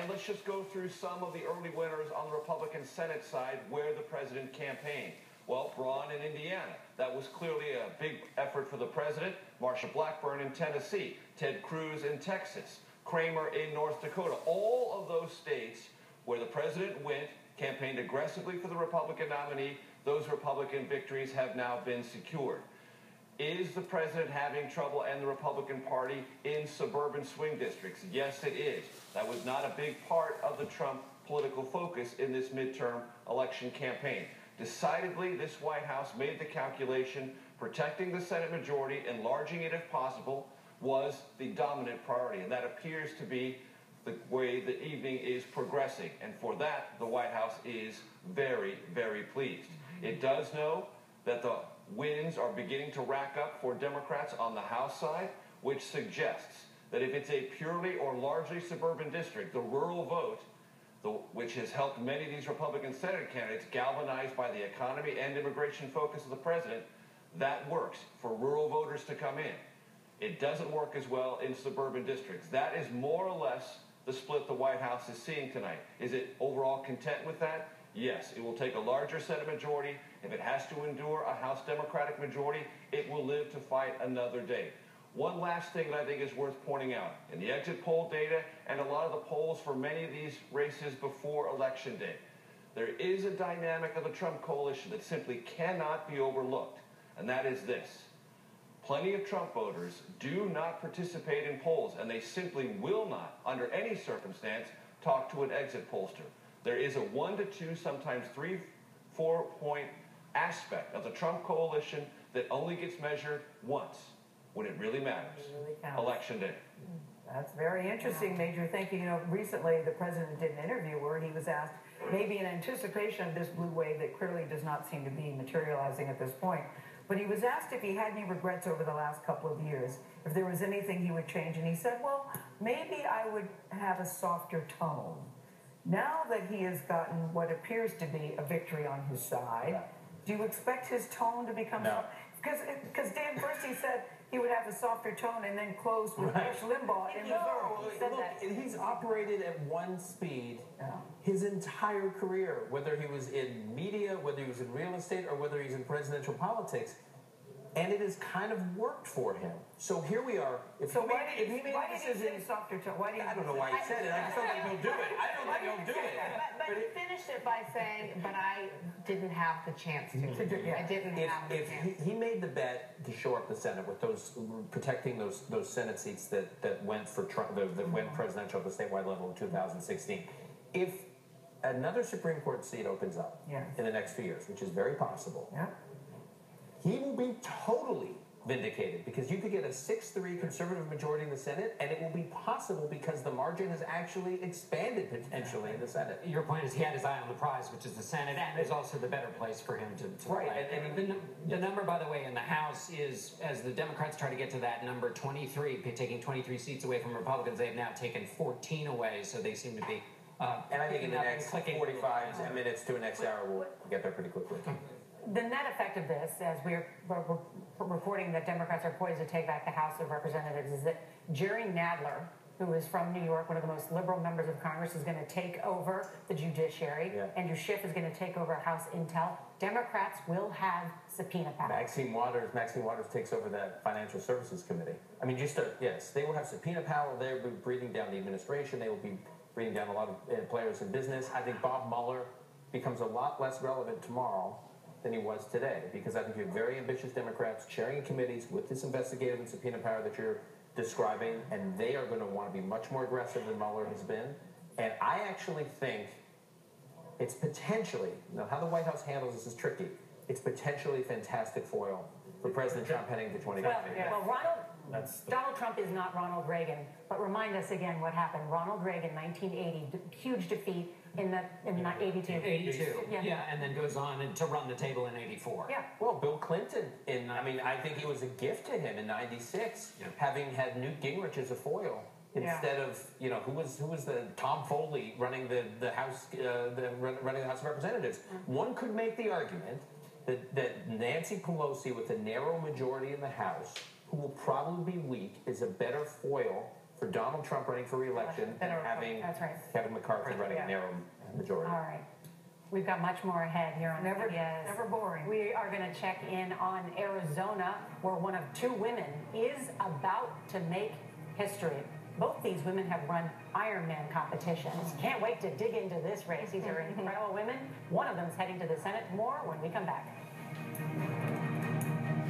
And let's just go through some of the early winners on the Republican Senate side where the president campaigned. Well, Braun in Indiana. That was clearly a big effort for the president. Marsha Blackburn in Tennessee. Ted Cruz in Texas. Kramer in North Dakota. All of those states where the president went, campaigned aggressively for the Republican nominee, those Republican victories have now been secured. Is the president having trouble and the Republican Party in suburban swing districts? Yes, it is. That was not a big part of the Trump political focus in this midterm election campaign. Decidedly, this White House made the calculation protecting the Senate majority, enlarging it if possible, was the dominant priority. And that appears to be the way the evening is progressing. And for that, the White House is very, very pleased. It does know that the wins are beginning to rack up for Democrats on the House side, which suggests that if it's a purely or largely suburban district, the rural vote, which has helped many of these Republican Senate candidates galvanized by the economy and immigration focus of the president, that works for rural voters to come in. It doesn't work as well in suburban districts. That is more or less the split the White House is seeing tonight. Is it overall content with that? Yes, it will take a larger Senate majority. If it has to endure a House Democratic majority, it will live to fight another day. One last thing that I think is worth pointing out. In the exit poll data and a lot of the polls for many of these races before Election Day, there is a dynamic of the Trump coalition that simply cannot be overlooked, and that is this. Plenty of Trump voters do not participate in polls, and they simply will not, under any circumstance, talk to an exit pollster. There is a 1 to 2, sometimes 3, 4 point aspect of the Trump coalition that only gets measured once, when it really matters. It really counts. Election day. That's very interesting, Major. Thank you. You know, recently the president did an interview where he was asked, maybe in anticipation of this blue wave that clearly does not seem to be materializing at this point, but he was asked if he had any regrets over the last couple of years, if there was anything he would change, and he said, well, maybe I would have a softer tone. Now that he has gotten what appears to be a victory on his side, do you expect his tone to become... No. Because Dan, first he said he would have a softer tone and then closed with Rush Limbaugh in Missouri. He said that. He's operated at one speed his entire career, whether he was in media, whether he was in real estate, or whether he's in presidential politics. And it has kind of worked for him. So here we are. Why did he say softer tone? I don't know why he said it. I just don't think he'll do it. I don't think he'll do it. But he finished it by saying, but I didn't have the chance to. I didn't have the chance. He made the bet to shore up the Senate with those protecting those Senate seats that went for Trump, that went presidential at the statewide level in 2016. If another Supreme Court seat opens up in the next few years, which is very possible, he will be totally vindicated because you could get a 6-3 conservative majority in the Senate, and it will be possible because the margin has actually expanded potentially in the Senate. Your point is he had his eye on the prize, which is the Senate, and is also the better place for him to right. play. And the number, by the way, in the House is, as the Democrats try to get to that number 23, taking 23 seats away from Republicans, they've now taken 14 away, so they seem to be... and I think in the next 45 minutes to the next hour, we'll get there pretty quickly. The net effect of this, as we're reporting that Democrats are poised to take back the House of Representatives, is that Jerry Nadler, who is from New York, one of the most liberal members of Congress, is going to take over the judiciary. Andrew Schiff is going to take over House Intel. Democrats will have subpoena power. Maxine Waters takes over that Financial Services Committee. I mean, yes, they will have subpoena power. They will be breathing down the administration. They will be breathing down a lot of players in business. I think Bob Mueller becomes a lot less relevant tomorrow than he was today, because I think you have very ambitious Democrats chairing committees with this investigative and subpoena power that you're describing, and they are going to want to be much more aggressive than Mueller has been. And I actually think it's potentially, now how the White House handles this is tricky, it's potentially fantastic foil for President Trump heading to 2020. Donald Trump is not Ronald Reagan, but remind us again what happened. Ronald Reagan, 1980, huge defeat in 82. 82, and then goes on to run the table in 84. Yeah. Well, Bill Clinton, I think it was a gift to him in 96, having had Newt Gingrich as a foil. Instead of, who was the Tom Foley running the House, running the House of Representatives. One could make the argument that Nancy Pelosi, with a narrow majority in the House, who will probably be weak, is a better foil for Donald Trump running for re-election than having That's right. Kevin McCarthy running a narrow majority. All right. We've got much more ahead here on Never, CBS. never boring. We are going to check in on Arizona, where one of two women is about to make history. Both these women have run Ironman competitions. Can't wait to dig into this race. These are incredible women. One of them is heading to the Senate. More when we come back.